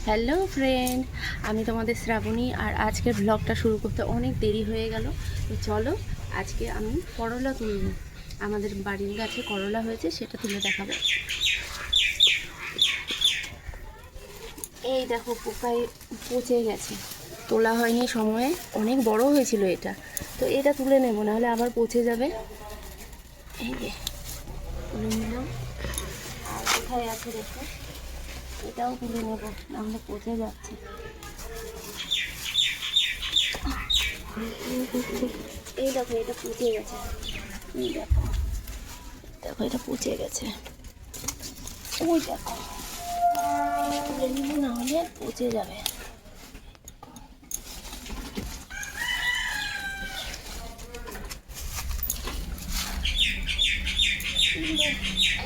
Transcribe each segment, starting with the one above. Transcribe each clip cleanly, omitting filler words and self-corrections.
Hello friend, আমি তোমাদের শ্রাবণী। আর আজকের ব্লগটা শুরু করতে অনেক দেরি হয়ে গেল। তো চলো, আজকে আমি করলা তুলব। আমাদের বাড়ির গাছে করলা হয়েছে, সেটা তুলে দেখাবো। এই দেখো, পোকায় পচে গেছে, তোলা হয়নি সময়ে। অনেক বড় হয়েছিল এটা, তো এটা তুলে নেব, নাহলে আবার পচে যাবে। এই যে তুলে নিলাম। আর কোথায় আছে দেখো, এটাও তুলে নেব, নাহলে পচে যাচ্ছে। এই দেখো, এটা পচে গেছে। এই দেখো, দেখো এটা পচে গেছে। ওই দেখো, তুলে নিব, না হলে পচে যাবে।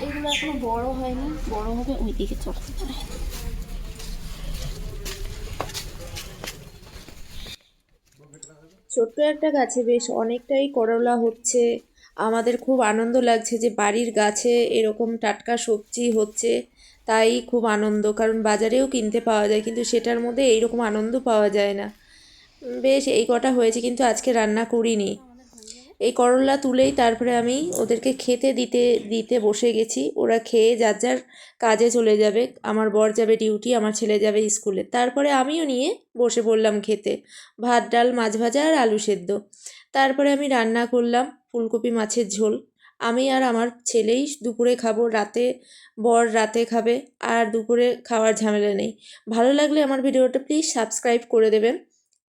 এগুলো এখনো বড় হয়নি, বড় হবে ওই দিকে চলে যাবে। ছোট্ট একটা গাছে বেশ অনেকটাই করলা হচ্ছে। আমাদের খুব আনন্দ লাগছে যে বাড়ির গাছে এরকম টাটকা সবজি হচ্ছে। তাই খুব আনন্দ, কারণ বাজারেও কিনতে পাওয়া যায়, কিন্তু সেটার মধ্যে এইরকম আনন্দ পাওয়া যায় না। বেশ এই কটা হয়েছে, কিন্তু আজকে রান্না করিনি। এই করলা তুলেই তারপরে আমি ওদেরকে খেতে দিতে দিতে বসে গেছি। ওরা খেয়ে যার যার কাজে চলে যাবে। আমার বর যাবে ডিউটি, আমার ছেলে যাবে স্কুলে, তারপরে আমিও নিয়ে বসে পড়লাম খেতে। ভাত, ডাল, মাছ ভাজা আর আলু সেদ্ধ। তারপরে আমি রান্না করলাম ফুলকপি মাছের ঝোল। আমি আর আমার ছেলেই দুপুরে খাবো, রাতে বর রাতে খাবে। আর দুপুরে খাওয়ার ঝামেলা নেই। ভালো লাগলে আমার ভিডিওটা প্লিজ সাবস্ক্রাইব করে দেবেন।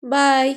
বাই।